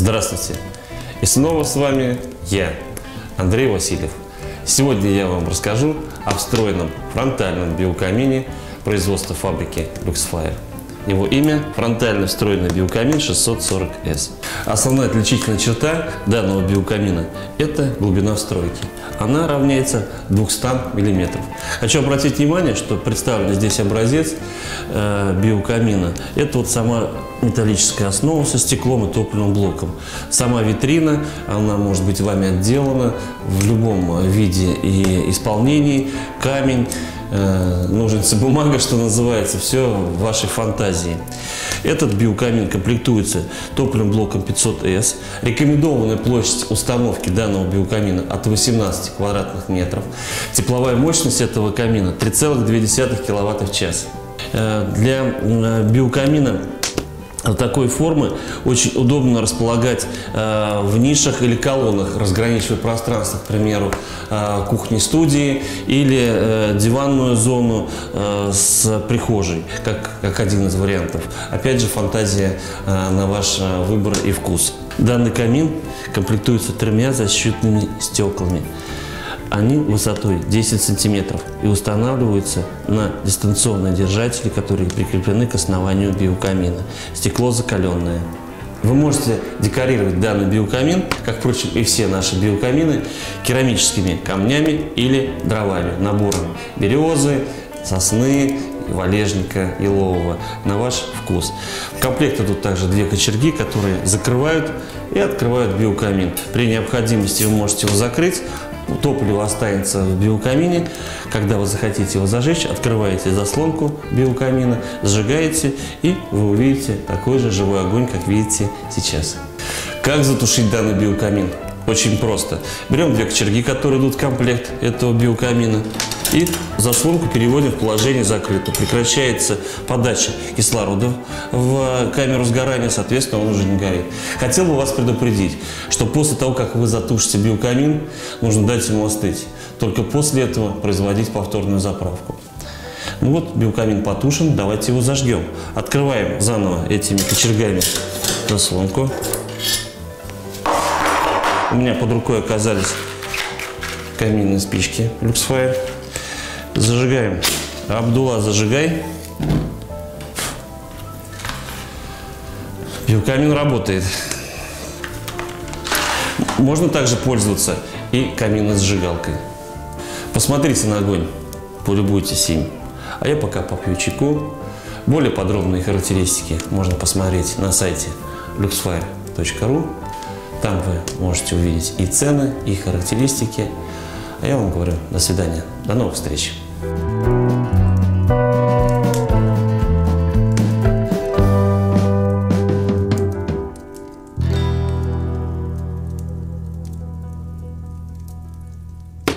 Здравствуйте! И снова с вами я, Андрей Васильев. Сегодня я вам расскажу о встроенном фронтальном биокамине производства фабрики Luxfire. Его имя – фронтально встроенный биокамин 640S. Основная отличительная черта данного биокамина – это глубина встройки. Она равняется 200 мм. Хочу обратить внимание, что представлен здесь образец биокамина. Это вот сама металлическая основа со стеклом и топливным блоком. Сама витрина, она может быть вами отделана в любом виде и исполнении. Камень, ножницы, бумага, что называется, все в вашей фантазии. Этот биокамин комплектуется топливным блоком 500S. Рекомендованная площадь установки данного биокамина от 18 квадратных метров. Тепловая мощность этого камина 3,2 кВт в час. Для биокамина такой формы очень удобно располагать в нишах или колоннах, разграничивая пространство, к примеру, кухни-студии или диванную зону с прихожей, как один из вариантов. Опять же, фантазия на ваш выбор и вкус. Данный камин комплектуется 3 защитными стеклами. Они высотой 10 сантиметров и устанавливаются на дистанционные держатели, которые прикреплены к основанию биокамина. Стекло закаленное. Вы можете декорировать данный биокамин, как, впрочем, и все наши биокамины, керамическими камнями или дровами, набором березы, сосны, валежника, елового, на ваш вкус. В комплект идут также 2 кочерги, которые закрывают и открывают биокамин. При необходимости вы можете его закрыть. Топливо останется в биокамине. Когда вы захотите его зажечь, открываете заслонку биокамина, зажигаете, и вы увидите такой же живой огонь, как видите сейчас. Как затушить данный биокамин? Очень просто. Берем 2 кочерги, которые идут в комплект этого биокамина, и заслонку переводим в положение закрыто. Прекращается подача кислорода в камеру сгорания, соответственно, он уже не горит. Хотел бы вас предупредить, что после того, как вы затушите биокамин, нужно дать ему остыть. Только после этого производить повторную заправку. Ну вот, биокамин потушен, давайте его зажгем. Открываем заново этими кочергами заслонку. У меня под рукой оказались каминные спички Luxfire. Зажигаем. Абдулла, зажигай. Биокамин работает. Можно также пользоваться и каминной зажигалкой. Посмотрите на огонь, полюбуйтесь им. А я пока попью чайку. Более подробные характеристики можно посмотреть на сайте luxfire.ru. Там вы можете увидеть и цены, и характеристики. А я вам говорю, до свидания, до новых встреч.